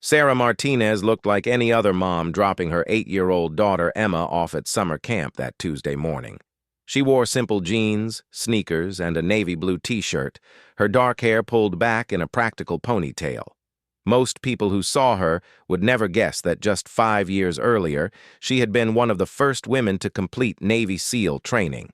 Sarah Martinez looked like any other mom dropping her 8-year-old daughter Emma off at summer camp that Tuesday morning. She wore simple jeans, sneakers, and a navy blue t-shirt, her dark hair pulled back in a practical ponytail. Most people who saw her would never guess that just 5 years earlier, she had been one of the first women to complete Navy SEAL training.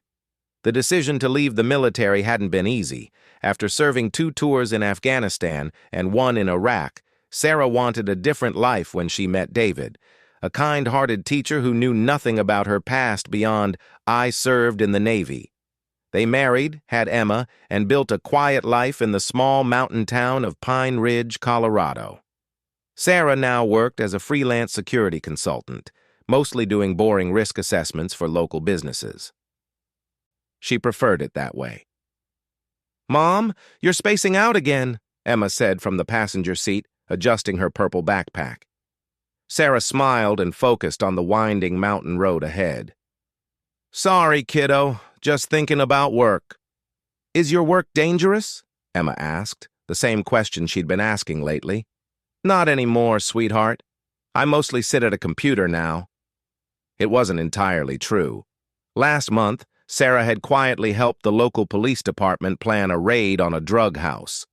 The decision to leave the military hadn't been easy. After serving 2 tours in Afghanistan and 1 in Iraq, Sarah wanted a different life when she met David, a kind-hearted teacher who knew nothing about her past beyond, "I served in the Navy." They married, had Emma, and built a quiet life in the small mountain town of Pine Ridge, Colorado. Sarah now worked as a freelance security consultant, mostly doing boring risk assessments for local businesses. She preferred it that way. "Mom, you're spacing out again," Emma said from the passenger seat, adjusting her purple backpack. Sarah smiled and focused on the winding mountain road ahead. "Sorry, kiddo, just thinking about work." "Is your work dangerous?" Emma asked, the same question she'd been asking lately. "Not anymore, sweetheart. I mostly sit at a computer now." It wasn't entirely true. Last month, Sarah had quietly helped the local police department plan a raid on a drug house.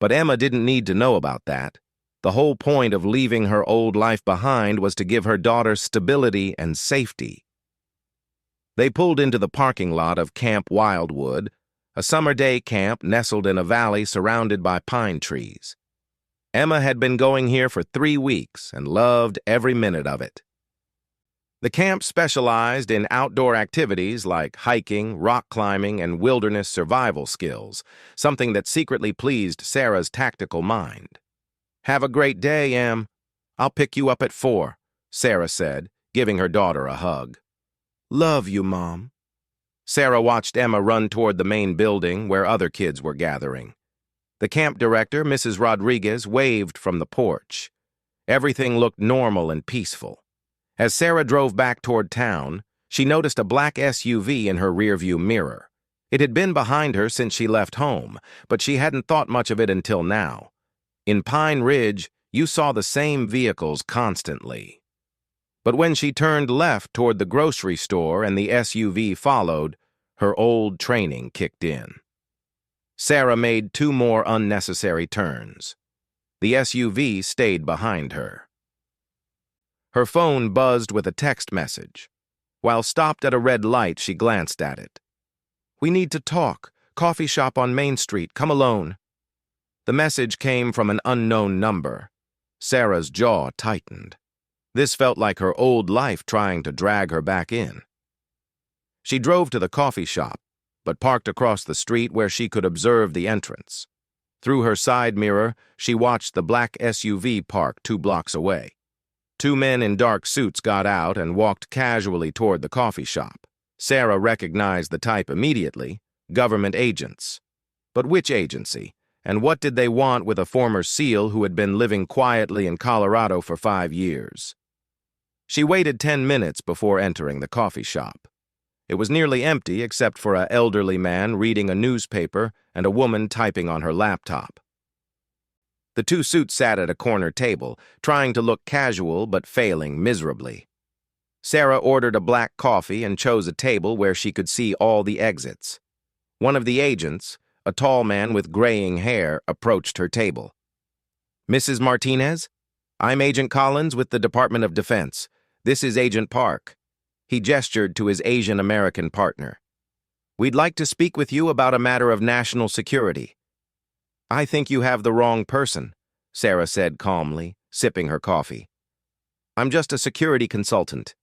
But Emma didn't need to know about that. The whole point of leaving her old life behind was to give her daughter stability and safety. They pulled into the parking lot of Camp Wildwood, a summer day camp nestled in a valley surrounded by pine trees. Emma had been going here for 3 weeks and loved every minute of it. The camp specialized in outdoor activities like hiking, rock climbing, and wilderness survival skills, something that secretly pleased Sarah's tactical mind. "Have a great day, Em. I'll pick you up at 4, Sarah said, giving her daughter a hug. "Love you, Mom." Sarah watched Emma run toward the main building where other kids were gathering. The camp director, Mrs. Rodriguez, waved from the porch. Everything looked normal and peaceful. As Sarah drove back toward town, she noticed a black SUV in her rearview mirror. It had been behind her since she left home, but she hadn't thought much of it until now. In Pine Ridge, you saw the same vehicles constantly. But when she turned left toward the grocery store and the SUV followed, her old training kicked in. Sarah made 2 more unnecessary turns. The SUV stayed behind her. Her phone buzzed with a text message. While stopped at a red light, she glanced at it. "We need to talk. Coffee shop on Main Street. Come alone." The message came from an unknown number. Sarah's jaw tightened. This felt like her old life trying to drag her back in. She drove to the coffee shop, but parked across the street where she could observe the entrance. Through her side mirror, she watched the black SUV park 2 blocks away. 2 men in dark suits got out and walked casually toward the coffee shop. Sarah recognized the type immediately: government agents. But which agency? And what did they want with a former SEAL who had been living quietly in Colorado for 5 years? She waited 10 minutes before entering the coffee shop. It was nearly empty except for an elderly man reading a newspaper and a woman typing on her laptop. The 2 suits sat at a corner table, trying to look casual but failing miserably. Sarah ordered a black coffee and chose a table where she could see all the exits. One of the agents, a tall man with graying hair, approached her table. "Mrs. Martinez? I'm Agent Collins with the Department of Defense. This is Agent Park." He gestured to his Asian American partner. "We'd like to speak with you about a matter of national security." "I think you have the wrong person," Sarah said calmly, sipping her coffee. "I'm just a security consultant."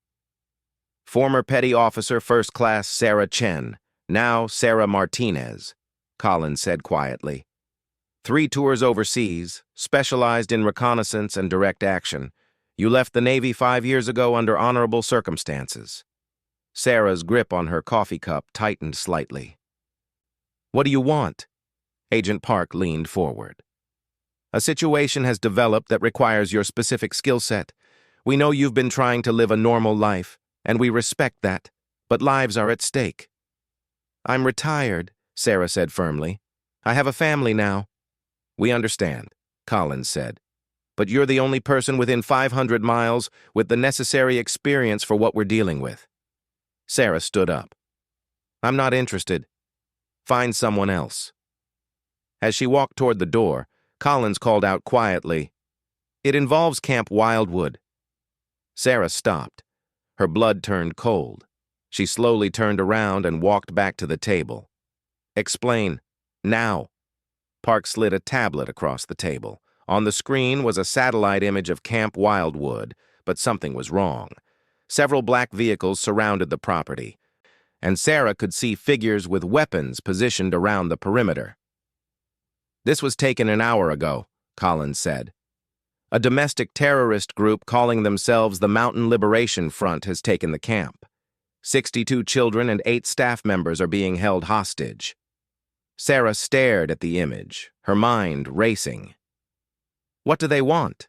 "Former Petty Officer First Class Sarah Chen, now Sarah Martinez," Collins said quietly. 3 tours overseas, specialized in reconnaissance and direct action. You left the Navy 5 years ago under honorable circumstances. Sarah's grip on her coffee cup tightened slightly. "What do you want?" Agent Park leaned forward. "A situation has developed that requires your specific skill set. We know you've been trying to live a normal life, and we respect that, but lives are at stake." "I'm retired," Sarah said firmly. "I have a family now." "We understand," Collins said. but you're the only person within 500 miles with the necessary experience for what we're dealing with. Sarah stood up. I'm not interested. Find someone else. As she walked toward the door, Collins called out quietly, It involves Camp Wildwood. Sarah stopped. Her blood turned cold. She slowly turned around and walked back to the table. Explain. Now. Park slid a tablet across the table. On the screen was a satellite image of Camp Wildwood, but something was wrong. Several black vehicles surrounded the property, and Sarah could see figures with weapons positioned around the perimeter. This was taken an hour ago, Collins said. A domestic terrorist group calling themselves the Mountain Liberation Front has taken the camp. 62 children and 8 staff members are being held hostage. Sarah stared at the image, her mind racing. What do they want?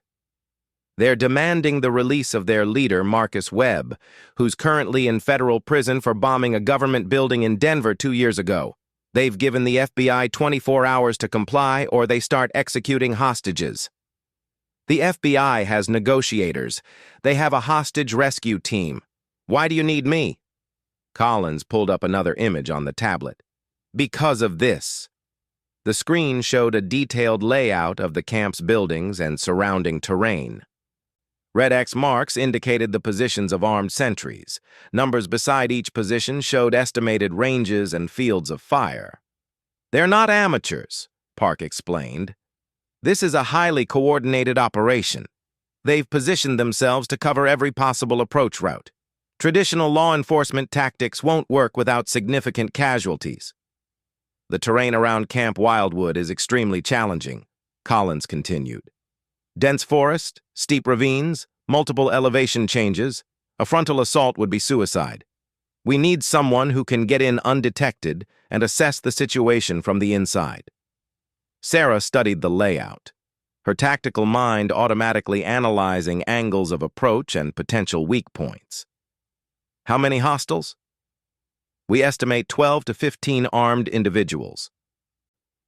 They're demanding the release of their leader, Marcus Webb, who's currently in federal prison for bombing a government building in Denver 2 years ago. They've given the FBI 24 hours to comply or they start executing hostages. The FBI has negotiators. They have a hostage rescue team. Why do you need me? Collins pulled up another image on the tablet. Because of this. The screen showed a detailed layout of the camp's buildings and surrounding terrain. Red X marks indicated the positions of armed sentries. Numbers beside each position showed estimated ranges and fields of fire. They're not amateurs, Park explained. This is a highly coordinated operation. They've positioned themselves to cover every possible approach route. Traditional law enforcement tactics won't work without significant casualties. The terrain around Camp Wildwood is extremely challenging, Collins continued. Dense forest, steep ravines, multiple elevation changes. A frontal assault would be suicide. We need someone who can get in undetected and assess the situation from the inside. Sarah studied the layout, her tactical mind automatically analyzing angles of approach and potential weak points. How many hostiles? We estimate 12 to 15 armed individuals.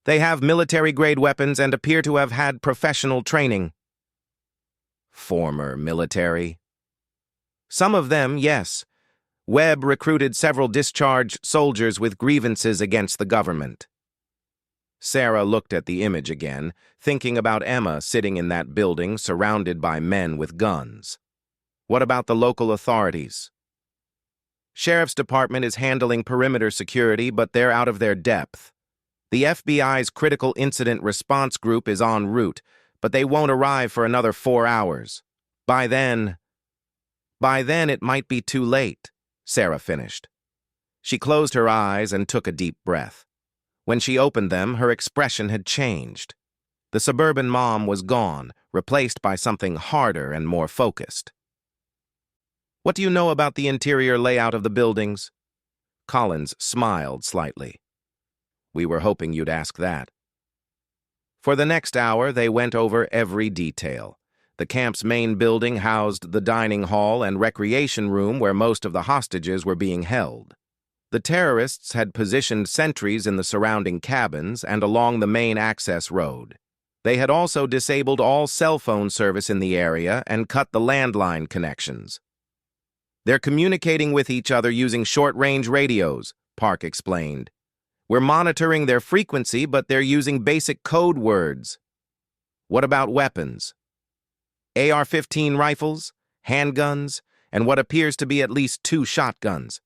They have military-grade weapons and appear to have had professional training. Former military? Some of them, yes. Webb recruited several discharged soldiers with grievances against the government. Sarah looked at the image again, thinking about Emma sitting in that building surrounded by men with guns. What about the local authorities? Sheriff's Department is handling perimeter security, but they're out of their depth. The FBI's Critical Incident Response Group is en route, but they won't arrive for another 4 hours. By then it might be too late, Sarah finished. She closed her eyes and took a deep breath. When she opened them, her expression had changed. The suburban mom was gone, replaced by something harder and more focused. What do you know about the interior layout of the buildings? Collins smiled slightly. We were hoping you'd ask that. For the next hour, they went over every detail. The camp's main building housed the dining hall and recreation room where most of the hostages were being held. The terrorists had positioned sentries in the surrounding cabins and along the main access road. They had also disabled all cell phone service in the area and cut the landline connections. They're communicating with each other using short-range radios, Park explained. We're monitoring their frequency, but they're using basic code words. What about weapons? AR-15 rifles, handguns, and what appears to be at least 2 shotguns.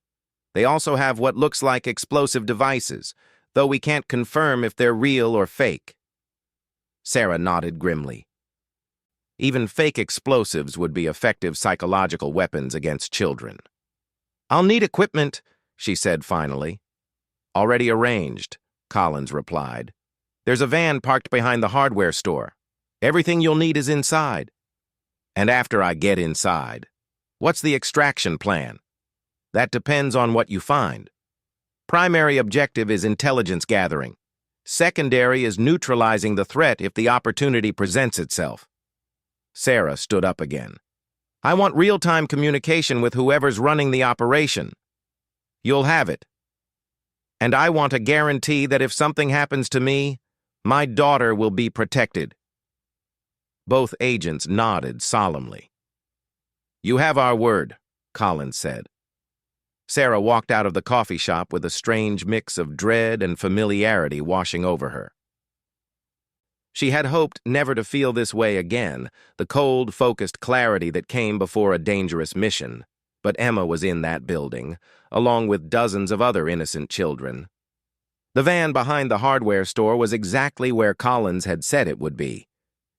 They also have what looks like explosive devices, though we can't confirm if they're real or fake. Sarah nodded grimly. Even fake explosives would be effective psychological weapons against children. I'll need equipment, she said finally. Already arranged, Collins replied. There's a van parked behind the hardware store. Everything you'll need is inside. And after I get inside, what's the extraction plan? That depends on what you find. Primary objective is intelligence gathering. Secondary is neutralizing the threat if the opportunity presents itself. Sarah stood up again. I want real-time communication with whoever's running the operation. You'll have it. And I want a guarantee that if something happens to me, my daughter will be protected. Both agents nodded solemnly. "You have our word," Collins said. Sarah walked out of the coffee shop with a strange mix of dread and familiarity washing over her. She had hoped never to feel this way again, the cold, focused clarity that came before a dangerous mission. But Emma was in that building, along with dozens of other innocent children. The van behind the hardware store was exactly where Collins had said it would be.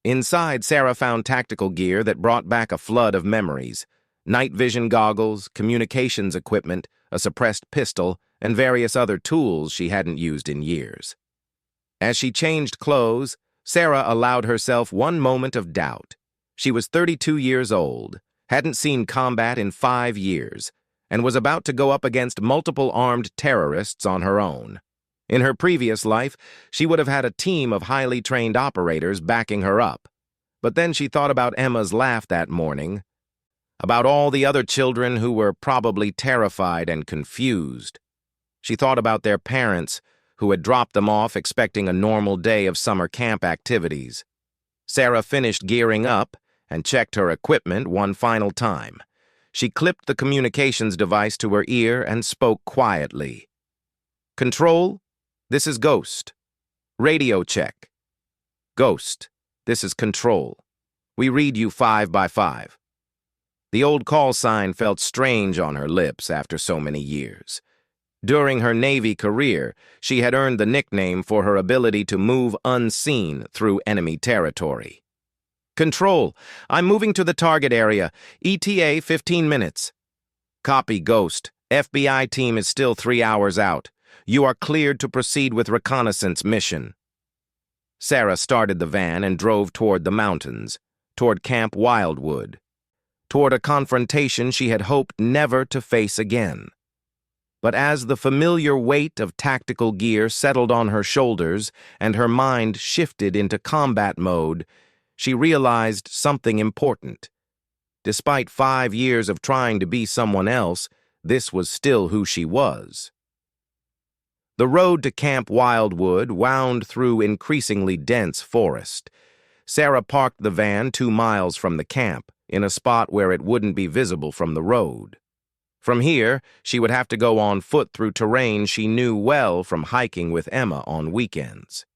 Inside, Sarah found tactical gear that brought back a flood of memories: night vision goggles, communications equipment, a suppressed pistol, and various other tools she hadn't used in years. As she changed clothes, Sarah allowed herself one moment of doubt. She was 32 years old, hadn't seen combat in 5 years, and was about to go up against multiple armed terrorists on her own. In her previous life, she would have had a team of highly trained operators backing her up. But then she thought about Emma's laugh that morning, about all the other children who were probably terrified and confused. She thought about their parents, who had dropped them off expecting a normal day of summer camp activities. Sarah finished gearing up and checked her equipment one final time. She clipped the communications device to her ear and spoke quietly. "Control, this is Ghost. Radio check. Ghost, this is Control. We read you 5 by 5. The old call sign felt strange on her lips after so many years. During her Navy career, she had earned the nickname for her ability to move unseen through enemy territory. "Control, I'm moving to the target area. ETA 15 minutes. "Copy, Ghost. FBI team is still 3 hours out. You are cleared to proceed with reconnaissance mission." Sarah started the van and drove toward the mountains, toward Camp Wildwood, toward a confrontation she had hoped never to face again. But as the familiar weight of tactical gear settled on her shoulders and her mind shifted into combat mode, she realized something important. Despite 5 years of trying to be someone else, this was still who she was. The road to Camp Wildwood wound through increasingly dense forest. Sarah parked the van 2 miles from the camp, in a spot where it wouldn't be visible from the road. From here, she would have to go on foot through terrain she knew well from hiking with Emma on weekends.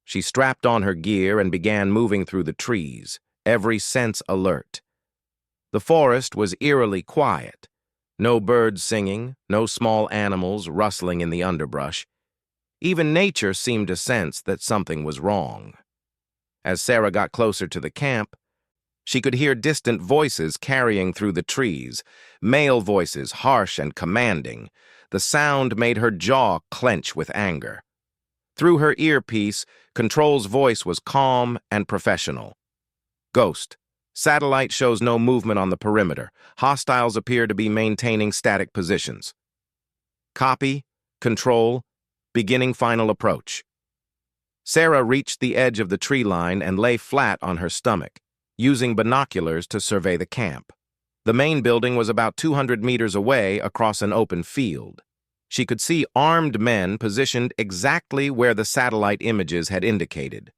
She strapped on her gear and began moving through the trees, every sense alert. The forest was eerily quiet. No birds singing, no small animals rustling in the underbrush. Even nature seemed to sense that something was wrong. As Sarah got closer to the camp, she could hear distant voices carrying through the trees, male voices, harsh and commanding. The sound made her jaw clench with anger. Through her earpiece, Control's voice was calm and professional. "Ghost, satellite shows no movement on the perimeter. Hostiles appear to be maintaining static positions. Copy, Control, beginning final approach." Sarah reached the edge of the tree line and lay flat on her stomach, using binoculars to survey the camp. The main building was about 200 meters away across an open field. She could see armed men positioned exactly where the satellite images had indicated.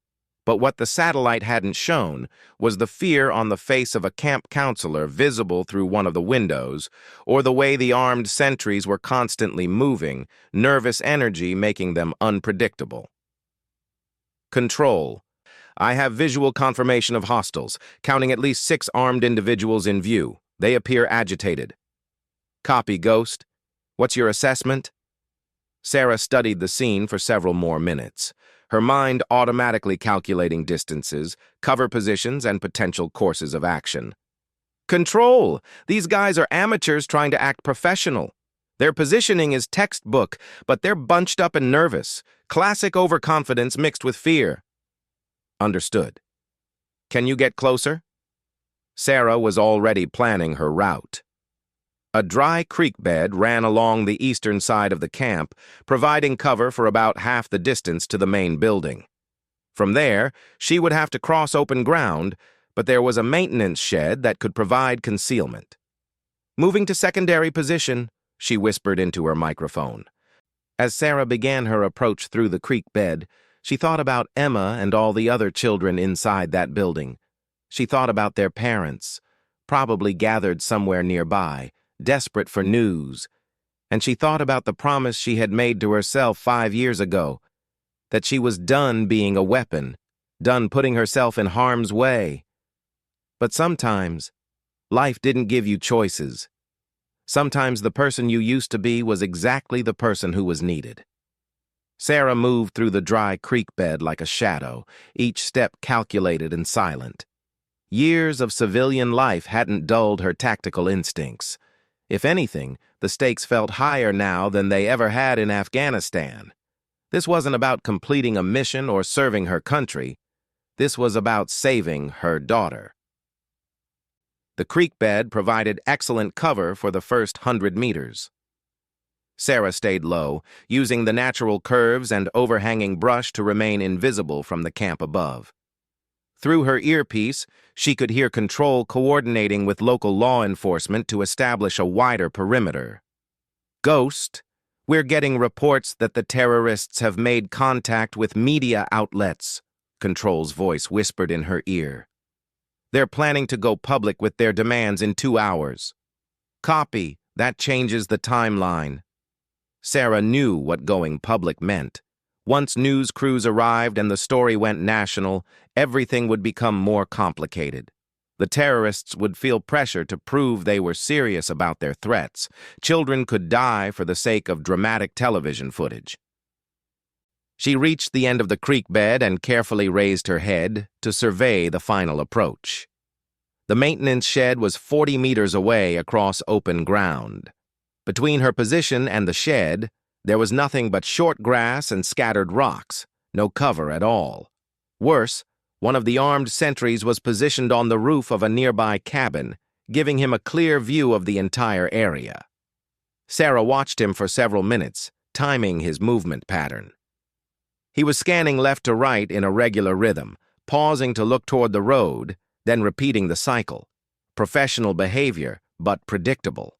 But what the satellite hadn't shown was the fear on the face of a camp counselor visible through one of the windows, or the way the armed sentries were constantly moving, nervous energy making them unpredictable. "Control, I have visual confirmation of hostiles, counting at least 6 armed individuals in view. They appear agitated." "Copy, Ghost. What's your assessment?" Sarah studied the scene for several more minutes, her mind automatically calculating distances, cover positions, and potential courses of action. "Control! These guys are amateurs trying to act professional. Their positioning is textbook, but they're bunched up and nervous. Classic overconfidence mixed with fear." "Understood. Can you get closer?" Sarah was already planning her route. A dry creek bed ran along the eastern side of the camp, providing cover for about half the distance to the main building. From there, she would have to cross open ground, but there was a maintenance shed that could provide concealment. "Moving to secondary position," she whispered into her microphone. As Sarah began her approach through the creek bed, she thought about Emma and all the other children inside that building. She thought about their parents, probably gathered somewhere nearby, desperate for news, and she thought about the promise she had made to herself 5 years ago, that she was done being a weapon, done putting herself in harm's way. But sometimes, life didn't give you choices. Sometimes the person you used to be was exactly the person who was needed. Sarah moved through the dry creek bed like a shadow, each step calculated and silent. Years of civilian life hadn't dulled her tactical instincts. If anything, the stakes felt higher now than they ever had in Afghanistan. This wasn't about completing a mission or serving her country. This was about saving her daughter. The creek bed provided excellent cover for the first 100 meters. Sarah stayed low, using the natural curves and overhanging brush to remain invisible from the camp above. Through her earpiece, she could hear Control coordinating with local law enforcement to establish a wider perimeter. "Ghost, we're getting reports that the terrorists have made contact with media outlets," Control's voice whispered in her ear. "They're planning to go public with their demands in 2 hours. Copy, that changes the timeline." Sarah knew what going public meant. Once news crews arrived and the story went national, everything would become more complicated. The terrorists would feel pressure to prove they were serious about their threats. Children could die for the sake of dramatic television footage. She reached the end of the creek bed and carefully raised her head to survey the final approach. The maintenance shed was 40 meters away across open ground. Between her position and the shed, there was nothing but short grass and scattered rocks, no cover at all. Worse, one of the armed sentries was positioned on the roof of a nearby cabin, giving him a clear view of the entire area. Sarah watched him for several minutes, timing his movement pattern. He was scanning left to right in a regular rhythm, pausing to look toward the road, then repeating the cycle. Professional behavior, but predictable.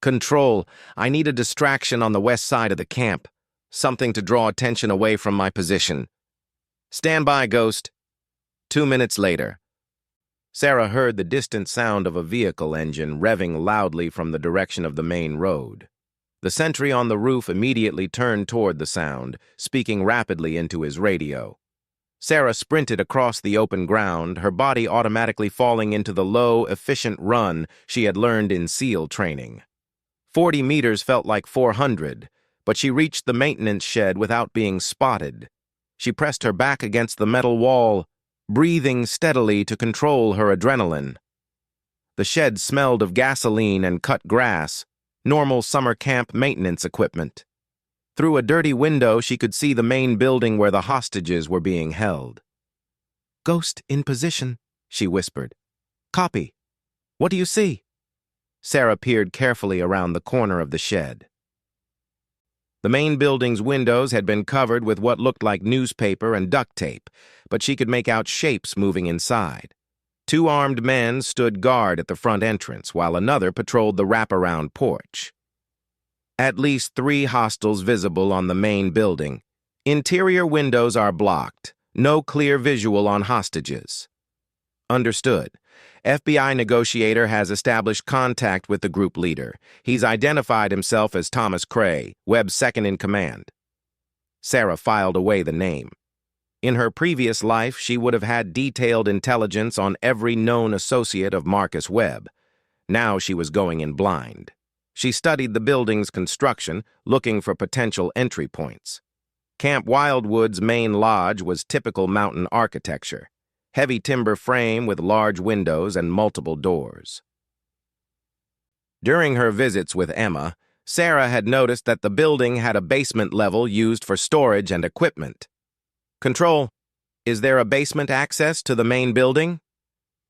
"Control, I need a distraction on the west side of the camp. Something to draw attention away from my position." "Stand by, Ghost." 2 minutes later. Sarah heard the distant sound of a vehicle engine revving loudly from the direction of the main road. The sentry on the roof immediately turned toward the sound, speaking rapidly into his radio. Sarah sprinted across the open ground, her body automatically falling into the low, efficient run she had learned in SEAL training. 40 meters felt like 400, but she reached the maintenance shed without being spotted. She pressed her back against the metal wall, breathing steadily to control her adrenaline. The shed smelled of gasoline and cut grass, normal summer camp maintenance equipment. Through a dirty window, she could see the main building where the hostages were being held. "Ghost in position," she whispered. "Copy. What do you see?" Sarah peered carefully around the corner of the shed. The main building's windows had been covered with what looked like newspaper and duct tape, but she could make out shapes moving inside. 2 armed men stood guard at the front entrance, while another patrolled the wraparound porch. At least 3 hostiles visible on the main building. Interior windows are blocked. No clear visual on hostages. Understood. FBI negotiator has established contact with the group leader. He's identified himself as Thomas Cray, Webb's second-in-command. Sarah filed away the name. In her previous life, she would have had detailed intelligence on every known associate of Marcus Webb. Now she was going in blind. She studied the building's construction, looking for potential entry points. Camp Wildwood's main lodge was typical mountain architecture. Heavy timber frame with large windows and multiple doors. During her visits with Emma, Sarah had noticed that the building had a basement level used for storage and equipment. "Control, is there a basement access to the main building?"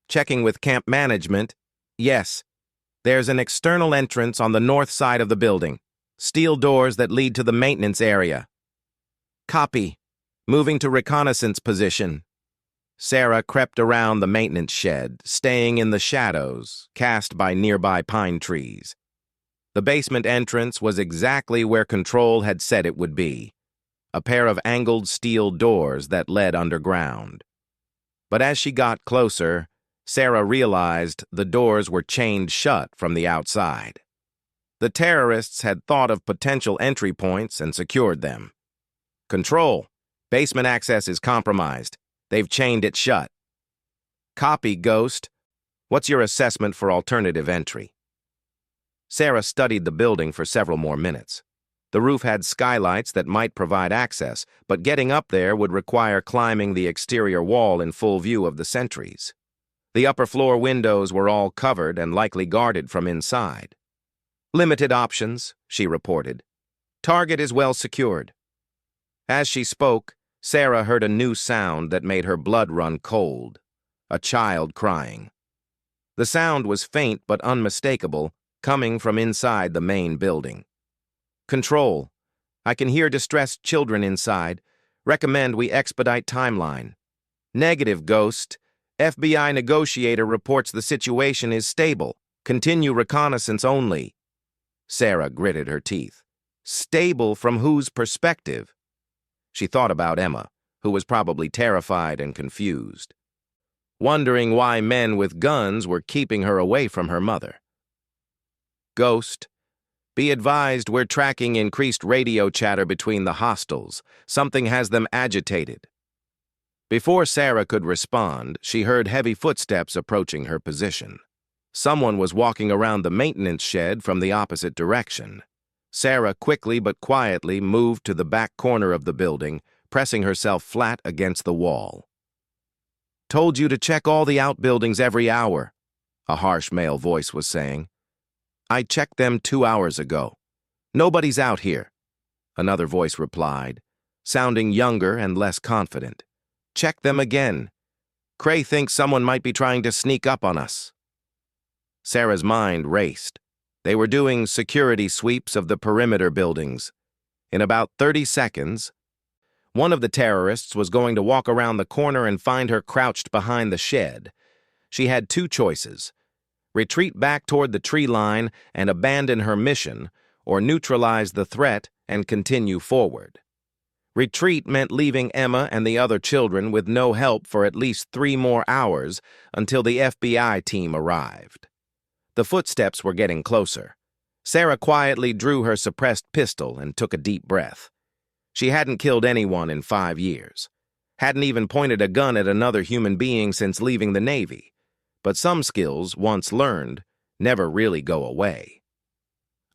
Checking with camp management, "Yes. There's an external entrance on the north side of the building. Steel doors that lead to the maintenance area." "Copy. Moving to reconnaissance position." Sarah crept around the maintenance shed, staying in the shadows cast by nearby pine trees. The basement entrance was exactly where Control had said it would be. A pair of angled steel doors that led underground. But as she got closer, Sarah realized the doors were chained shut from the outside. The terrorists had thought of potential entry points and secured them. Control. Basement access is compromised. They've chained it shut. Copy, Ghost. What's your assessment for alternative entry? Sarah studied the building for several more minutes. The roof had skylights that might provide access, but getting up there would require climbing the exterior wall in full view of the sentries. The upper floor windows were all covered and likely guarded from inside. Limited options, she reported. Target is well secured. As she spoke, Sarah heard a new sound that made her blood run cold. A child crying. The sound was faint but unmistakable, coming from inside the main building. Control. I can hear distressed children inside. Recommend we expedite timeline. Negative, Ghost. FBI negotiator reports the situation is stable. Continue reconnaissance only. Sarah gritted her teeth. Stable from whose perspective? She thought about Emma, who was probably terrified and confused, wondering why men with guns were keeping her away from her mother. Ghost. Be advised we're tracking increased radio chatter between the hostiles. Something has them agitated. Before Sarah could respond, she heard heavy footsteps approaching her position. Someone was walking around the maintenance shed from the opposite direction. Sarah quickly but quietly moved to the back corner of the building, pressing herself flat against the wall. Told you to check all the outbuildings every hour, a harsh male voice was saying. I checked them 2 hours ago. Nobody's out here, another voice replied, sounding younger and less confident. Check them again. Cray thinks someone might be trying to sneak up on us. Sarah's mind raced. They were doing security sweeps of the perimeter buildings. In about 30 seconds, one of the terrorists was going to walk around the corner and find her crouched behind the shed. She had two choices: retreat back toward the tree line and abandon her mission, or neutralize the threat and continue forward. Retreat meant leaving Emma and the other children with no help for at least 3 more hours until the FBI team arrived. The footsteps were getting closer. Sarah quietly drew her suppressed pistol and took a deep breath. She hadn't killed anyone in 5 years. Hadn't even pointed a gun at another human being since leaving the Navy. But some skills, once learned, never really go away.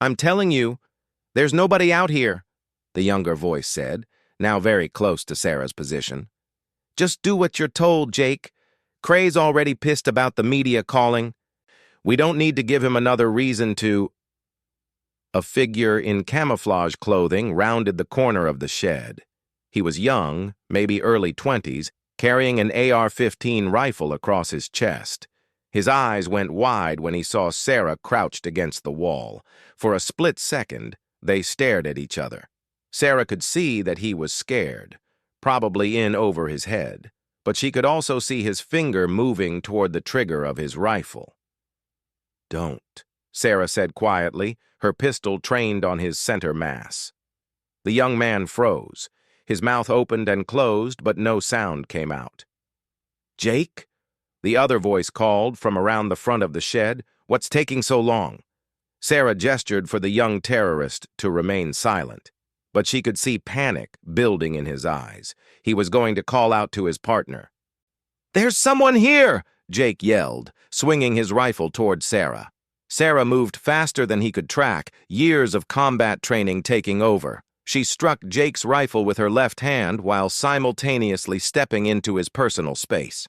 I'm telling you, there's nobody out here, the younger voice said, now very close to Sarah's position. Just do what you're told, Jake. Cray's already pissed about the media calling. We don't need to give him another reason to... A figure in camouflage clothing rounded the corner of the shed. He was young, maybe early 20s, carrying an AR-15 rifle across his chest. His eyes went wide when he saw Sarah crouched against the wall. For a split second, they stared at each other. Sarah could see that he was scared, probably in over his head, but she could also see his finger moving toward the trigger of his rifle. Don't, Sarah said quietly, her pistol trained on his center mass. The young man froze. His mouth opened and closed, but no sound came out. Jake? The other voice called from around the front of the shed. What's taking so long? Sarah gestured for the young terrorist to remain silent, but she could see panic building in his eyes. He was going to call out to his partner. There's someone here, Jake yelled, swinging his rifle toward Sarah. Sarah moved faster than he could track, years of combat training taking over. She struck Jake's rifle with her left hand while simultaneously stepping into his personal space.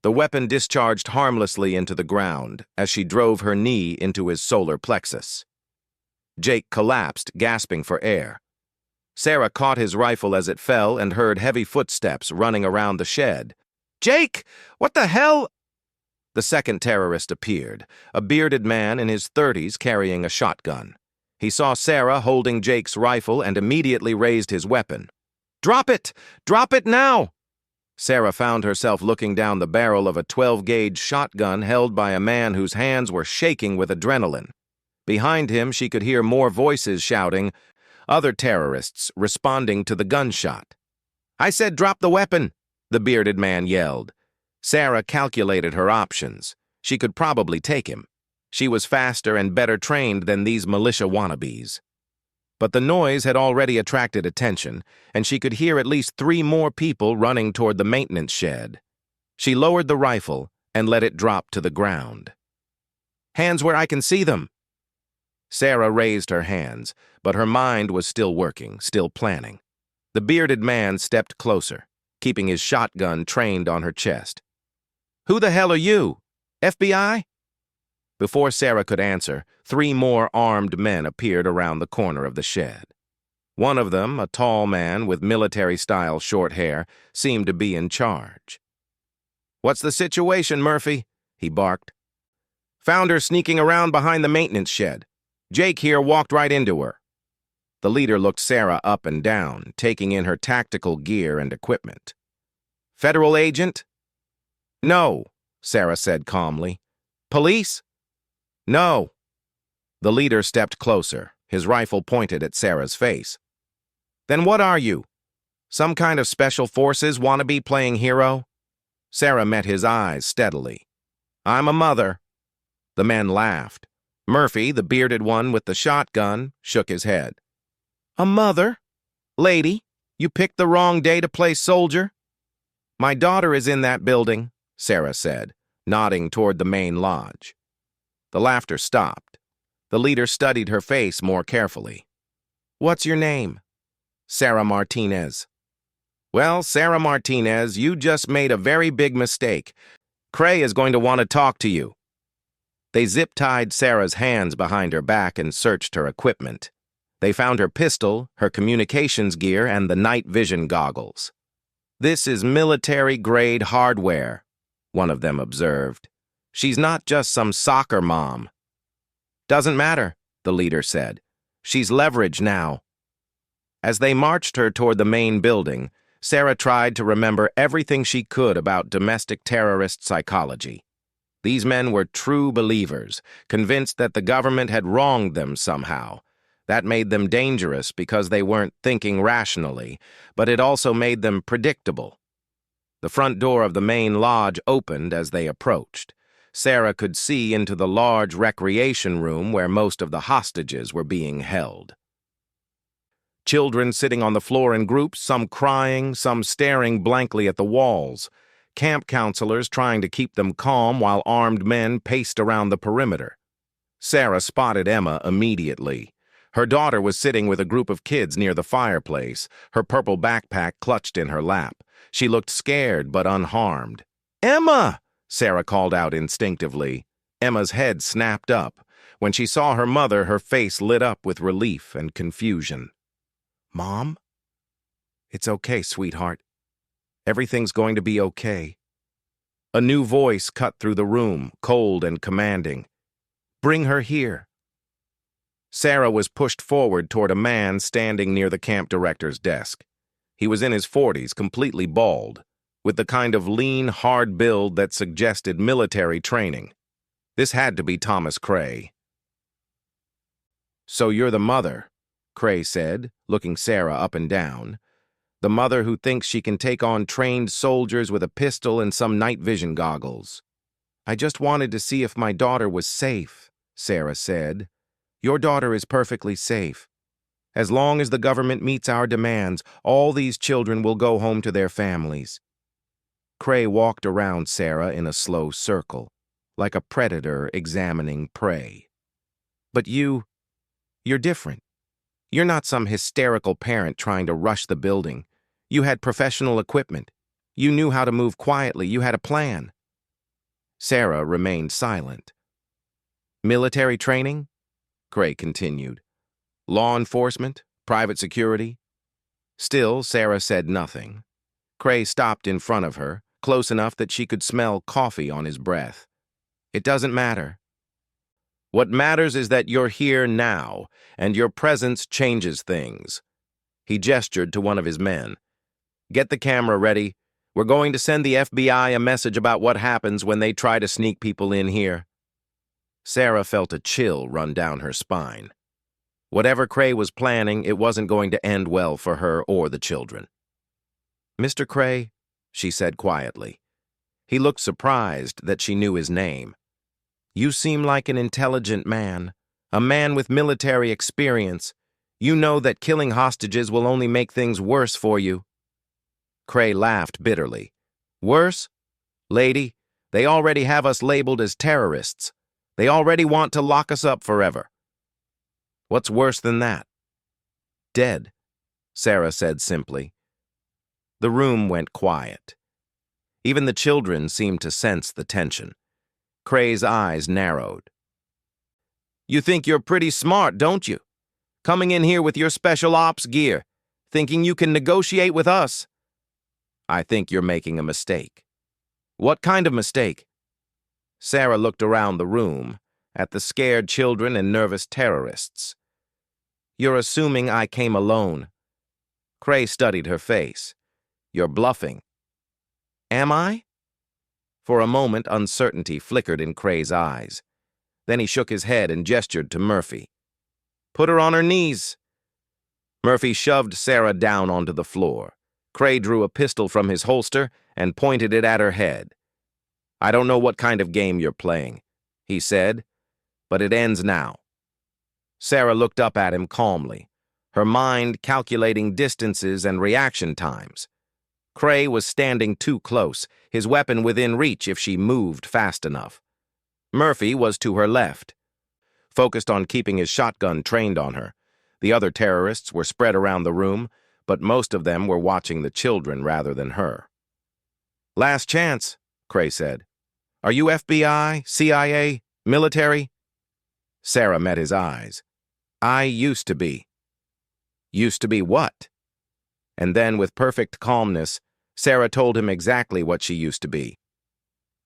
The weapon discharged harmlessly into the ground as she drove her knee into his solar plexus. Jake collapsed, gasping for air. Sarah caught his rifle as it fell and heard heavy footsteps running around the shed. Jake! What the hell? The second terrorist appeared, a bearded man in his 30s carrying a shotgun. He saw Sarah holding Jake's rifle and immediately raised his weapon. Drop it! Drop it now! Sarah found herself looking down the barrel of a 12-gauge shotgun held by a man whose hands were shaking with adrenaline. Behind him, she could hear more voices shouting, other terrorists responding to the gunshot. I said drop the weapon, the bearded man yelled. Sarah calculated her options. She could probably take him. She was faster and better trained than these militia wannabes. But the noise had already attracted attention, and she could hear at least 3 more people running toward the maintenance shed. She lowered the rifle and let it drop to the ground. "Hands where I can see them!" Sarah raised her hands, but her mind was still working, still planning. The bearded man stepped closer, keeping his shotgun trained on her chest. "Who the hell are you? FBI?" Before Sarah could answer, 3 more armed men appeared around the corner of the shed. One of them, a tall man with military-style short hair, seemed to be in charge. "What's the situation, Murphy?" he barked. "Found her sneaking around behind the maintenance shed. Jake here walked right into her." The leader looked Sarah up and down, taking in her tactical gear and equipment. "Federal agent?" "No," Sarah said calmly. "Police?" "No." The leader stepped closer, his rifle pointed at Sarah's face. "Then what are you? Some kind of special forces wannabe playing hero?" Sarah met his eyes steadily. "I'm a mother." The man laughed. Murphy, the bearded one with the shotgun, shook his head. "A mother? Lady, you picked the wrong day to play soldier?" "My daughter is in that building," Sarah said, nodding toward the main lodge. The laughter stopped. The leader studied her face more carefully. "What's your name?" "Sarah Martinez." "Well, Sarah Martinez, you just made a very big mistake. Cray is going to want to talk to you." They zip-tied Sarah's hands behind her back and searched her equipment. They found her pistol, her communications gear, and the night vision goggles. "This is military-grade hardware," one of them observed. "She's not just some soccer mom." "Doesn't matter," the leader said. "She's leverage now." As they marched her toward the main building, Sarah tried to remember everything she could about domestic terrorist psychology. These men were true believers, convinced that the government had wronged them somehow. That made them dangerous because they weren't thinking rationally, but it also made them predictable. The front door of the main lodge opened as they approached. Sarah could see into the large recreation room where most of the hostages were being held. Children sitting on the floor in groups, some crying, some staring blankly at the walls. Camp counselors trying to keep them calm while armed men paced around the perimeter. Sarah spotted Emma immediately. Her daughter was sitting with a group of kids near the fireplace, her purple backpack clutched in her lap. She looked scared but unharmed. "Emma!" Sarah called out instinctively. Emma's head snapped up. When she saw her mother, her face lit up with relief and confusion. "Mom?" "It's okay, sweetheart. Everything's going to be okay." A new voice cut through the room, cold and commanding. "Bring her here." Sarah was pushed forward toward a man standing near the camp director's desk. He was in his 40s, completely bald, with the kind of lean, hard build that suggested military training. This had to be Thomas Cray. "So you're the mother," Cray said, looking Sarah up and down. "The mother who thinks she can take on trained soldiers with a pistol and some night vision goggles." "I just wanted to see if my daughter was safe," Sarah said. "Your daughter is perfectly safe. As long as the government meets our demands, all these children will go home to their families." Cray walked around Sarah in a slow circle, like a predator examining prey. "But you're different. You're not some hysterical parent trying to rush the building. You had professional equipment. You knew how to move quietly. You had a plan." Sarah remained silent. "Military training?" Cray continued. "Law enforcement? Private security?" Still, Sarah said nothing. Cray stopped in front of her, close enough that she could smell coffee on his breath. "It doesn't matter. What matters is that you're here now, and your presence changes things." He gestured to one of his men. "Get the camera ready. We're going to send the FBI a message about what happens when they try to sneak people in here." Sarah felt a chill run down her spine. Whatever Cray was planning, it wasn't going to end well for her or the children. "Mr. Cray," she said quietly, He looked surprised that she knew his name. "You seem like an intelligent man, a man with military experience. You know that killing hostages will only make things worse for you." Cray laughed bitterly. "Worse? Lady, they already have us labeled as terrorists. They already want to lock us up forever." "What's worse than that?" "Dead," Sarah said simply. The room went quiet. Even the children seemed to sense the tension. Cray's eyes narrowed. "You think you're pretty smart, don't you? Coming in here with your special ops gear, thinking you can negotiate with us." "I think you're making a mistake." "What kind of mistake?" Sarah looked around the room, at the scared children and nervous terrorists. "You're assuming I came alone." Cray studied her face. "You're bluffing." "Am I?" For a moment, uncertainty flickered in Cray's eyes. Then he shook his head and gestured to Murphy. "Put her on her knees." Murphy shoved Sarah down onto the floor. Cray drew a pistol from his holster and pointed it at her head. "I don't know what kind of game you're playing," he said, "but it ends now." Sarah looked up at him calmly, her mind calculating distances and reaction times. Cray was standing too close, his weapon within reach if she moved fast enough. Murphy was to her left, focused on keeping his shotgun trained on her. The other terrorists were spread around the room, but most of them were watching the children rather than her. "Last chance," Cray said. "Are you FBI, CIA, military?" Sarah met his eyes. "I used to be." "Used to be what?" And then, with perfect calmness, Sarah told him exactly what she used to be.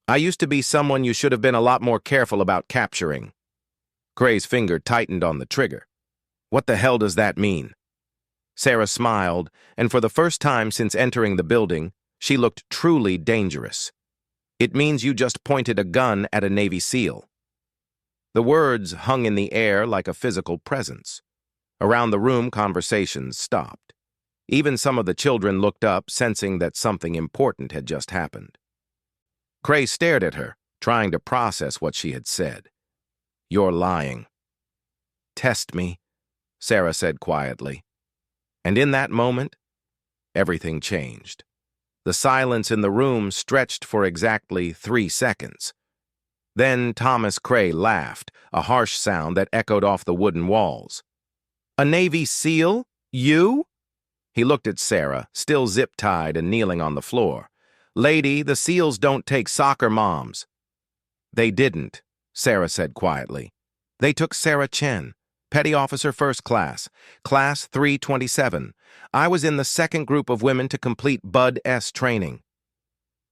"I used to be someone you should have been a lot more careful about capturing." Cray's finger tightened on the trigger. "What the hell does that mean?" Sarah smiled, and for the first time since entering the building, she looked truly dangerous. "It means you just pointed a gun at a Navy SEAL." The words hung in the air like a physical presence. Around the room, conversations stopped. Even some of the children looked up, sensing that something important had just happened. Cray stared at her, trying to process what she had said. "You're lying." "Test me," Sarah said quietly. And in that moment, everything changed. The silence in the room stretched for exactly 3 seconds. Then Thomas Cray laughed, a harsh sound that echoed off the wooden walls. "A Navy SEAL? You?" He looked at Sarah, still zip-tied and kneeling on the floor. "Lady, the SEALs don't take soccer moms." "They didn't," Sarah said quietly. "They took Sarah Chen, Petty Officer First Class, Class 327. I was in the second group of women to complete Bud S training."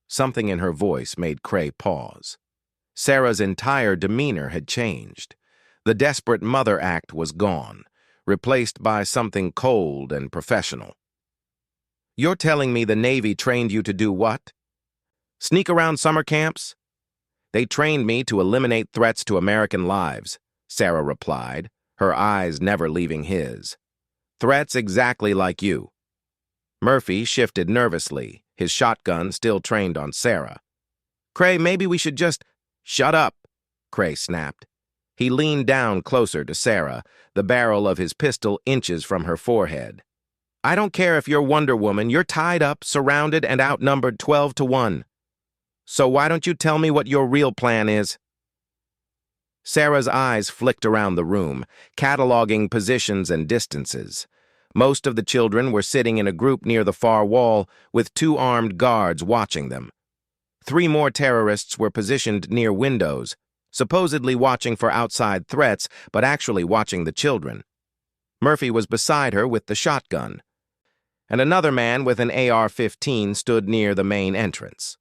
Something in her voice made Cray pause. Sarah's entire demeanor had changed. The desperate mother act was gone, replaced by something cold and professional. "You're telling me the Navy trained you to do what? Sneak around summer camps?" "They trained me to eliminate threats to American lives," Sarah replied, her eyes never leaving his. "Threats exactly like you." Murphy shifted nervously, his shotgun still trained on Sarah. "Cray, maybe we should just—" "Shut up," Cray snapped. He leaned down closer to Sarah, the barrel of his pistol inches from her forehead. "I don't care if you're Wonder Woman, you're tied up, surrounded, and outnumbered 12-1. So why don't you tell me what your real plan is?" Sarah's eyes flicked around the room, cataloging positions and distances. Most of the children were sitting in a group near the far wall, with 2 armed guards watching them. 3 more terrorists were positioned near windows, supposedly watching for outside threats, but actually watching the children. Murphy was beside her with the shotgun, and another man with an AR-15 stood near the main entrance.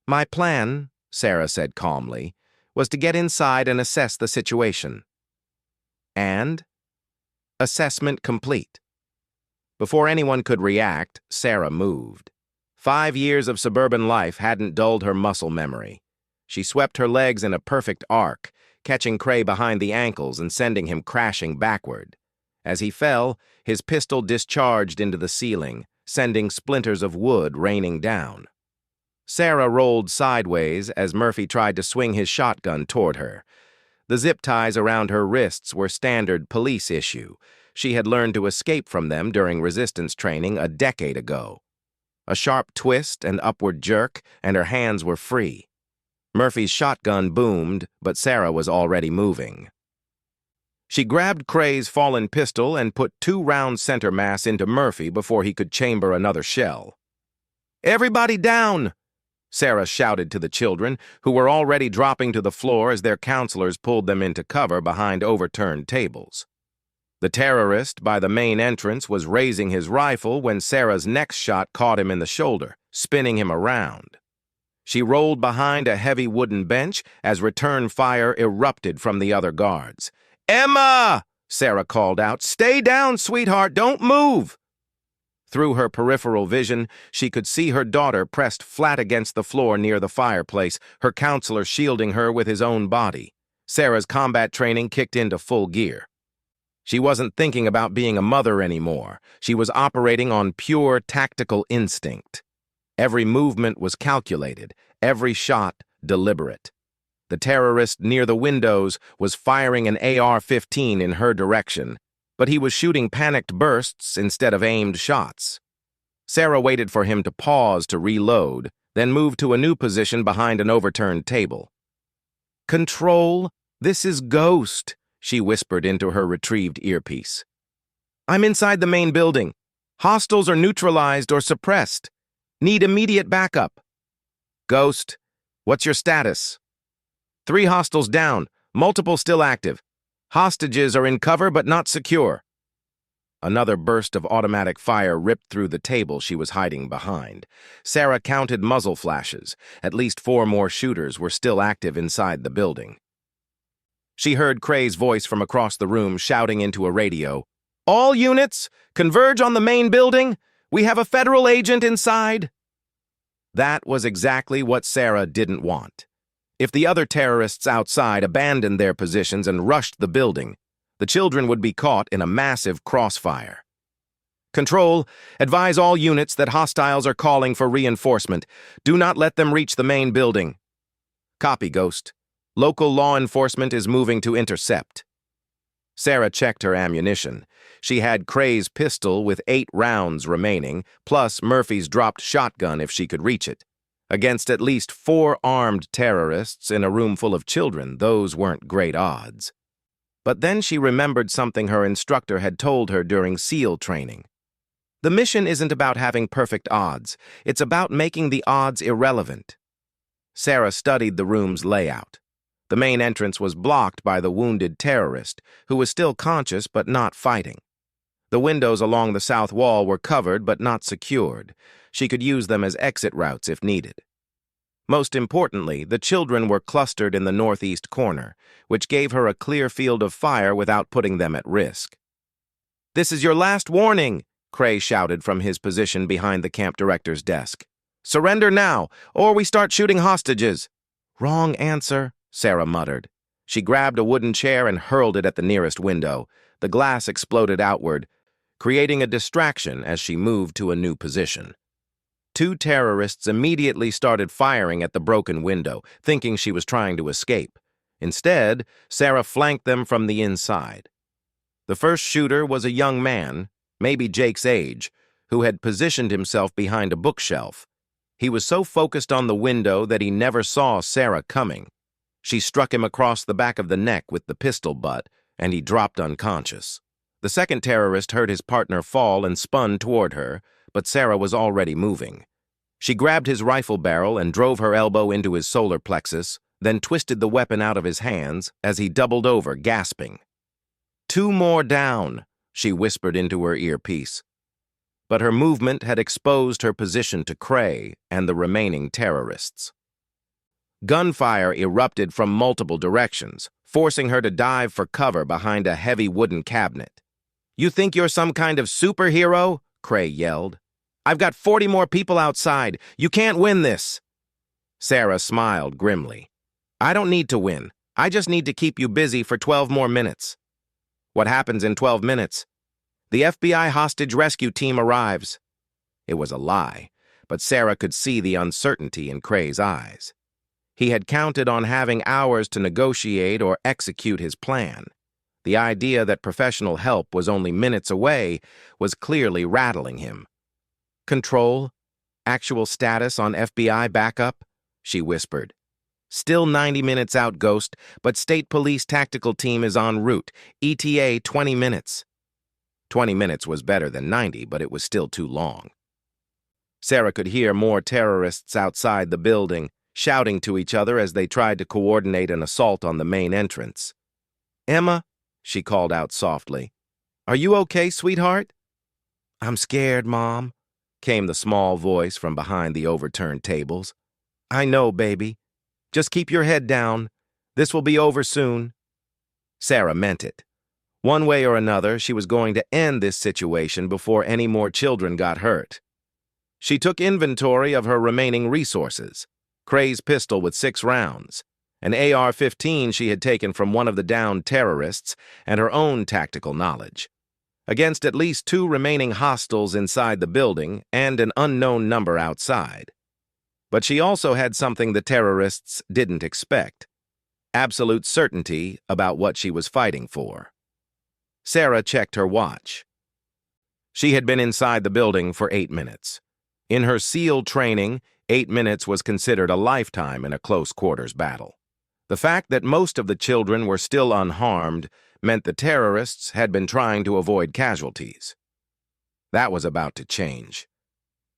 "My plan," Sarah said calmly, "was to get inside and assess the situation." And? Assessment complete. Before anyone could react, Sarah moved. 5 years of suburban life hadn't dulled her muscle memory. She swept her legs in a perfect arc, catching Cray behind the ankles and sending him crashing backward. As he fell, his pistol discharged into the ceiling, sending splinters of wood raining down. Sarah rolled sideways as Murphy tried to swing his shotgun toward her. The zip ties around her wrists were standard police issue. She had learned to escape from them during resistance training a decade ago. A sharp twist and upward jerk, and her hands were free. Murphy's shotgun boomed, but Sarah was already moving. She grabbed Cray's fallen pistol and put 2 round center mass into Murphy before he could chamber another shell. "Everybody down!" Sarah shouted to the children, who were already dropping to the floor as their counselors pulled them into cover behind overturned tables. The terrorist by the main entrance was raising his rifle when Sarah's next shot caught him in the shoulder, spinning him around. She rolled behind a heavy wooden bench as return fire erupted from the other guards. "Emma!" Sarah called out. "Stay down, sweetheart, don't move!" Through her peripheral vision, she could see her daughter pressed flat against the floor near the fireplace, her counselor shielding her with his own body. Sarah's combat training kicked into full gear. She wasn't thinking about being a mother anymore. She was operating on pure tactical instinct. Every movement was calculated, every shot deliberate. The terrorist near the windows was firing an AR-15 in her direction, but he was shooting panicked bursts instead of aimed shots. Sarah waited for him to pause to reload, then moved to a new position behind an overturned table. "Control, this is Ghost," she whispered into her retrieved earpiece. "I'm inside the main building. Hostiles are neutralized or suppressed. Need immediate backup." "Ghost, what's your status?" 3 hostiles down, multiple still active. Hostages are in cover but not secure." Another burst of automatic fire ripped through the table she was hiding behind. Sarah counted muzzle flashes. At least 4 more shooters were still active inside the building. She heard Cray's voice from across the room shouting into a radio. "All units, converge on the main building. We have a federal agent inside." That was exactly what Sarah didn't want. If the other terrorists outside abandoned their positions and rushed the building, the children would be caught in a massive crossfire. "Control, advise all units that hostiles are calling for reinforcement. Do not let them reach the main building." "Copy, Ghost. Local law enforcement is moving to intercept." Sarah checked her ammunition. She had Cray's pistol with 8 rounds remaining, plus Murphy's dropped shotgun if she could reach it. Against at least 4 armed terrorists in a room full of children, those weren't great odds. But then she remembered something her instructor had told her during SEAL training. The mission isn't about having perfect odds. It's about making the odds irrelevant. Sarah studied the room's layout. The main entrance was blocked by the wounded terrorist, who was still conscious but not fighting. The windows along the south wall were covered but not secured. She could use them as exit routes if needed. Most importantly, the children were clustered in the northeast corner, which gave her a clear field of fire without putting them at risk. "This is your last warning," Cray shouted from his position behind the camp director's desk. "Surrender now, or we start shooting hostages." "Wrong answer," Sarah muttered. She grabbed a wooden chair and hurled it at the nearest window. The glass exploded outward, creating a distraction as she moved to a new position. 2 terrorists immediately started firing at the broken window, thinking she was trying to escape. Instead, Sarah flanked them from the inside. The first shooter was a young man, maybe Jake's age, who had positioned himself behind a bookshelf. He was so focused on the window that he never saw Sarah coming. She struck him across the back of the neck with the pistol butt, and he dropped unconscious. The second terrorist heard his partner fall and spun toward her, but Sarah was already moving. She grabbed his rifle barrel and drove her elbow into his solar plexus, then twisted the weapon out of his hands as he doubled over, gasping. 2 more down, she whispered into her earpiece. But her movement had exposed her position to Cray and the remaining terrorists. Gunfire erupted from multiple directions, forcing her to dive for cover behind a heavy wooden cabinet. "You think you're some kind of superhero?" Cray yelled. "I've got 40 more people outside. You can't win this." Sarah smiled grimly. "I don't need to win. I just need to keep you busy for 12 more minutes." "What happens in 12 minutes?" "The FBI hostage rescue team arrives." It was a lie. but Sarah could see the uncertainty in Cray's eyes. He had counted on having hours to negotiate or execute his plan. The idea that professional help was only minutes away was clearly rattling him. "Control? Actual status on FBI backup?" she whispered. "Still 90 minutes out, Ghost, but State Police Tactical Team is en route. ETA 20 minutes. 20 minutes was better than 90, but it was still too long. Sarah could hear more terrorists outside the building, shouting to each other as they tried to coordinate an assault on the main entrance. "Emma," she called out softly. "Are you okay, sweetheart?" "I'm scared, Mom," came the small voice from behind the overturned tables. "I know, baby. Just keep your head down. This will be over soon." Sarah meant it. One way or another, she was going to end this situation before any more children got hurt. She took inventory of her remaining resources: Cray's pistol with 6 rounds, an AR-15 she had taken from one of the downed terrorists, and her own tactical knowledge, against at least 2 remaining hostiles inside the building and an unknown number outside. But she also had something the terrorists didn't expect: absolute certainty about what she was fighting for. Sarah checked her watch. She had been inside the building for 8 minutes. In her SEAL training, 8 minutes was considered a lifetime in a close-quarters battle. The fact that most of the children were still unharmed meant the terrorists had been trying to avoid casualties. That was about to change.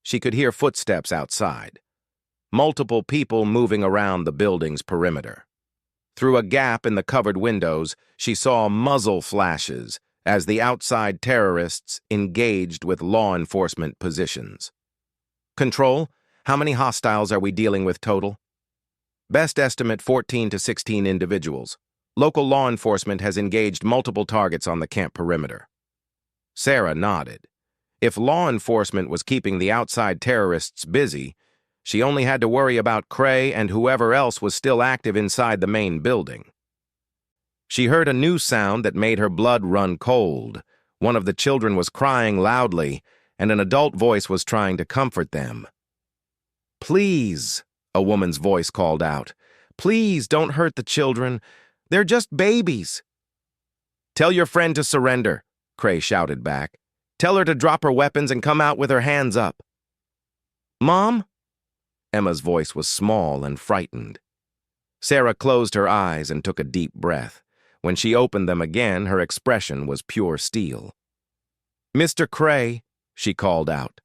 She could hear footsteps outside. Multiple people moving around the building's perimeter. Through a gap in the covered windows, she saw muzzle flashes as the outside terrorists engaged with law enforcement positions. "Control, how many hostiles are we dealing with total?" "Best estimate 14 to 16 individuals. Local law enforcement has engaged multiple targets on the camp perimeter." Sarah nodded. If law enforcement was keeping the outside terrorists busy, she only had to worry about Cray and whoever else was still active inside the main building. She heard a new sound that made her blood run cold. One of the children was crying loudly, and an adult voice was trying to comfort them. "Please," a woman's voice called out. "Please don't hurt the children. They're just babies." "Tell your friend to surrender," Cray shouted back. "Tell her to drop her weapons and come out with her hands up." "Mom?" Emma's voice was small and frightened. Sarah closed her eyes and took a deep breath. When she opened them again, her expression was pure steel. "Mr. Cray," she called out.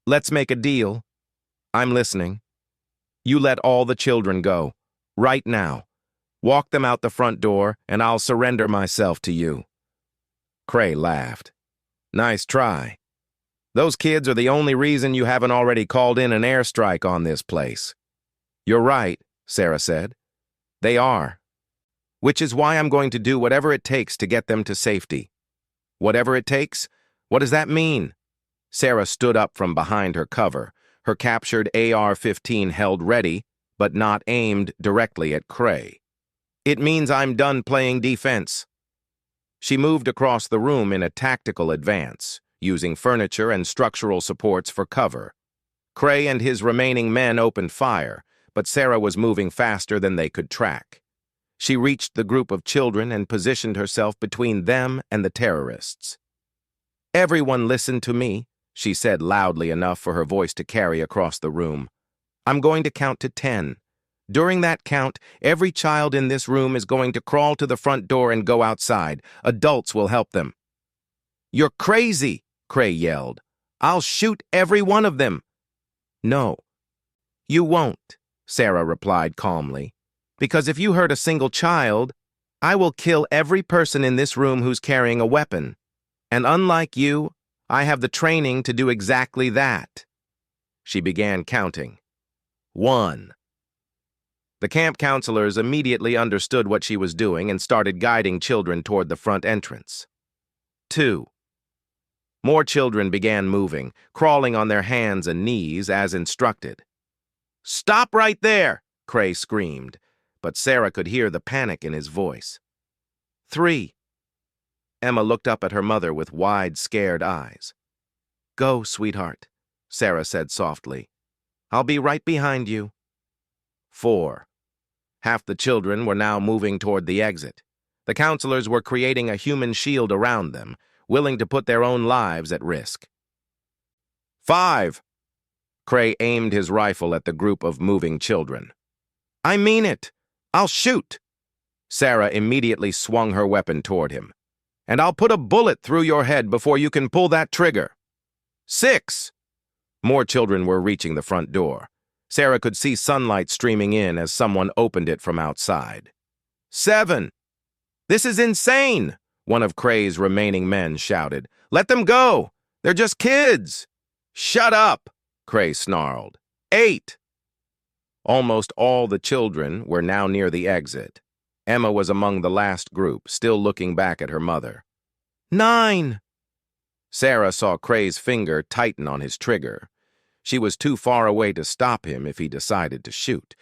"Let's make a deal. I'm listening. You let all the children go, right now. Walk them out the front door, and I'll surrender myself to you." Cray laughed. "Nice try. Those kids are the only reason you haven't already called in an airstrike on this place." "You're right," Sarah said. "They are. Which is why I'm going to do whatever it takes to get them to safety." "Whatever it takes? What does that mean?" Sarah stood up from behind her cover, her captured AR-15 held ready, but not aimed directly at Cray. "It means I'm done playing defense." She moved across the room in a tactical advance, using furniture and structural supports for cover. Cray and his remaining men opened fire, but Sarah was moving faster than they could track. She reached the group of children and positioned herself between them and the terrorists. "Everyone listen to me," she said loudly enough for her voice to carry across the room. "I'm going to count to 10. During that count, every child in this room is going to crawl to the front door and go outside. Adults will help them." "You're crazy," Cray yelled. "I'll shoot every one of them." "No, you won't," Sarah replied calmly. "Because if you hurt a single child, I will kill every person in this room who's carrying a weapon. And unlike you, I have the training to do exactly that." She began counting. 1. The camp counselors immediately understood what she was doing and started guiding children toward the front entrance. 2. More children began moving, crawling on their hands and knees as instructed. "Stop right there!" Cray screamed, but Sarah could hear the panic in his voice. 3. Emma looked up at her mother with wide, scared eyes. "Go, sweetheart," Sarah said softly. I'll be right behind you. 4. Half the children were now moving toward the exit. The counselors were creating a human shield around them, willing to put their own lives at risk. 5. Cray aimed his rifle at the group of moving children. I mean it. I'll shoot. Sarah immediately swung her weapon toward him. And I'll put a bullet through your head before you can pull that trigger. 6. More children were reaching the front door. Sarah could see sunlight streaming in as someone opened it from outside. 7. This is insane, one of Cray's remaining men shouted. Let them go. They're just kids. Shut up, Cray snarled. 8. Almost all the children were now near the exit. Emma was among the last group, still looking back at her mother. 9. Sarah saw Cray's finger tighten on his trigger. She was too far away to stop him if he decided to shoot.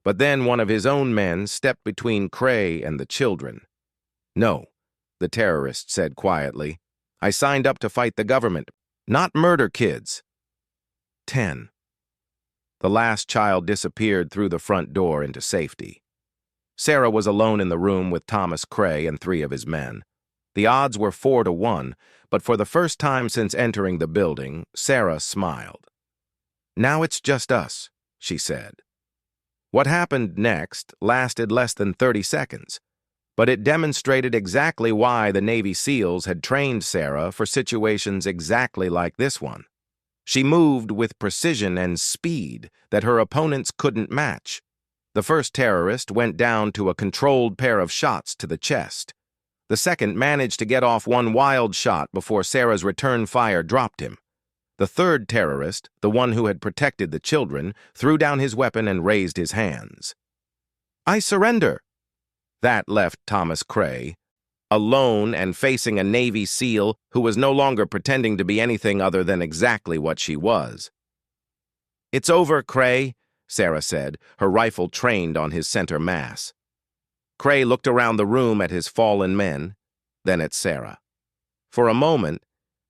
But then one of his own men stepped between Cray and the children. No, the terrorist said quietly. I signed up to fight the government, not murder kids. 10. The last child disappeared through the front door into safety. Sarah was alone in the room with Thomas Cray and 3 of his men. The odds were 4-1, but for the first time since entering the building, Sarah smiled. Now it's just us, she said. What happened next lasted less than 30 seconds, but it demonstrated exactly why the Navy SEALs had trained Sarah for situations exactly like this one. She moved with precision and speed that her opponents couldn't match. The first terrorist went down to a controlled pair of shots to the chest. The second managed to get off one wild shot before Sarah's return fire dropped him. The third terrorist, the one who had protected the children, threw down his weapon and raised his hands. I surrender. That left Thomas Cray, alone and facing a Navy SEAL who was no longer pretending to be anything other than exactly what she was. It's over, Cray, Sarah said, her rifle trained on his center mass. Cray looked around the room at his fallen men, then at Sarah. For a moment,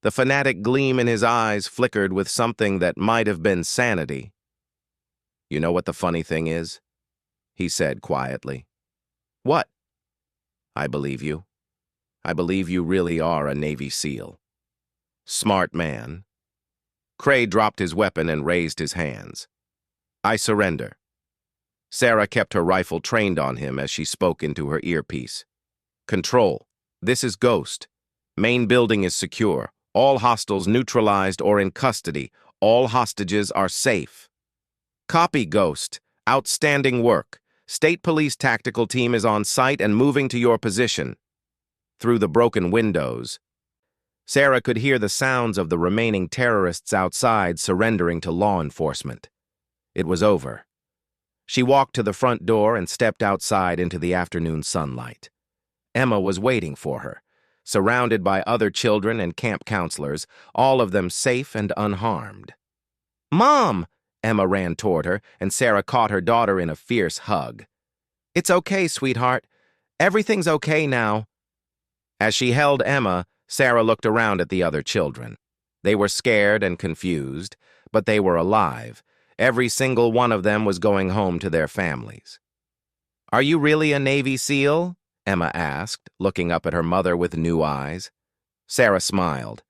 the fanatic gleam in his eyes flickered with something that might have been sanity. You know what the funny thing is? He said quietly. What? I believe you. I believe you really are a Navy SEAL. Smart man. Cray dropped his weapon and raised his hands. I surrender. Sarah kept her rifle trained on him as she spoke into her earpiece. Control. This is Ghost. Main building is secure. All hostiles neutralized or in custody. All hostages are safe. Copy, Ghost. Outstanding work. State Police Tactical Team is on site and moving to your position. Through the broken windows, Sarah could hear the sounds of the remaining terrorists outside surrendering to law enforcement. It was over. She walked to the front door and stepped outside into the afternoon sunlight. Emma was waiting for her, surrounded by other children and camp counselors, all of them safe and unharmed. Mom! Emma ran toward her, and Sarah caught her daughter in a fierce hug. It's okay, sweetheart. Everything's okay now. As she held Emma, Sarah looked around at the other children. They were scared and confused, but they were alive. Every single one of them was going home to their families. Are you really a Navy SEAL? Emma asked, looking up at her mother with new eyes. Sarah smiled.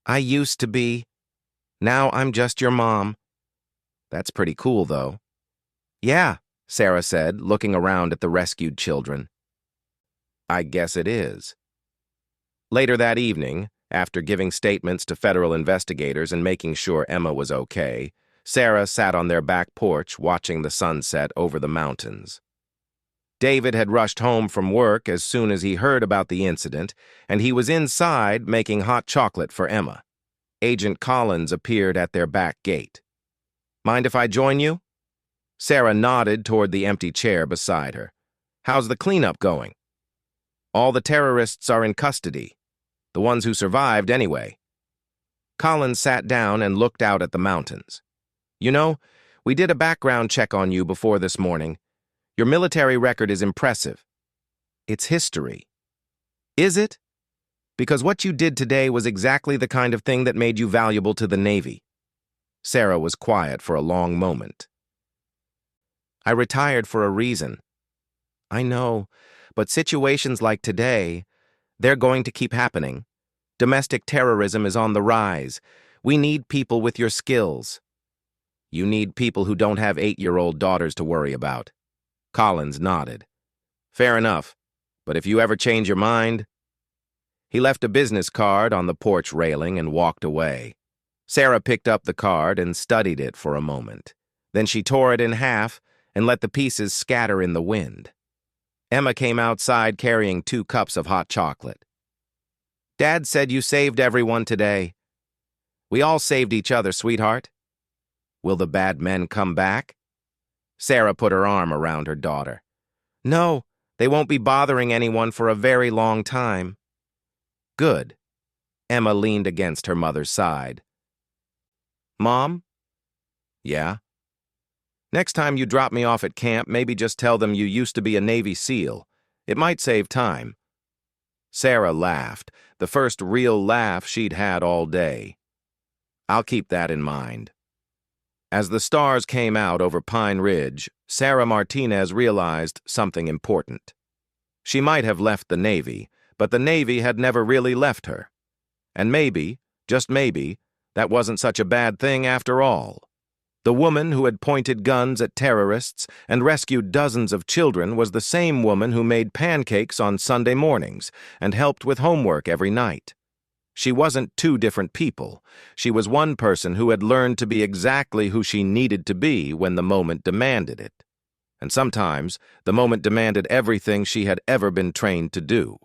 I used to be. Now I'm just your mom. That's pretty cool, though. Yeah, Sarah said, looking around at the rescued children. I guess it is. Later that evening, after giving statements to federal investigators and making sure Emma was okay, Sarah sat on their back porch watching the sunset over the mountains. David had rushed home from work as soon as he heard about the incident, and he was inside making hot chocolate for Emma. Agent Collins appeared at their back gate. Mind if I join you? Sarah nodded toward the empty chair beside her. How's the cleanup going? All the terrorists are in custody. The ones who survived, anyway. Collins sat down and looked out at the mountains. You know, we did a background check on you before this morning. Your military record is impressive. It's history. Is it? Because what you did today was exactly the kind of thing that made you valuable to the Navy. Sarah was quiet for a long moment. I retired for a reason. I know, but situations like today, they're going to keep happening. Domestic terrorism is on the rise. We need people with your skills. You need people who don't have 8-year-old daughters to worry about. Collins nodded. Fair enough, but if you ever change your mind... He left a business card on the porch railing and walked away. Sarah picked up the card and studied it for a moment. Then she tore it in half and let the pieces scatter in the wind. Emma came outside carrying 2 cups of hot chocolate. Dad said you saved everyone today. We all saved each other, sweetheart. Will the bad men come back? Sarah put her arm around her daughter. No, they won't be bothering anyone for a very long time. Good. Emma leaned against her mother's side. Mom? Yeah? Next time you drop me off at camp, maybe just tell them you used to be a Navy SEAL. It might save time. Sarah laughed, the first real laugh she'd had all day. I'll keep that in mind. As the stars came out over Pine Ridge, Sarah Martinez realized something important. She might have left the Navy, but the Navy had never really left her. And maybe, just maybe, that wasn't such a bad thing after all. The woman who had pointed guns at terrorists and rescued dozens of children was the same woman who made pancakes on Sunday mornings and helped with homework every night. She wasn't 2 different people. She was one person who had learned to be exactly who she needed to be when the moment demanded it. And sometimes, the moment demanded everything she had ever been trained to do.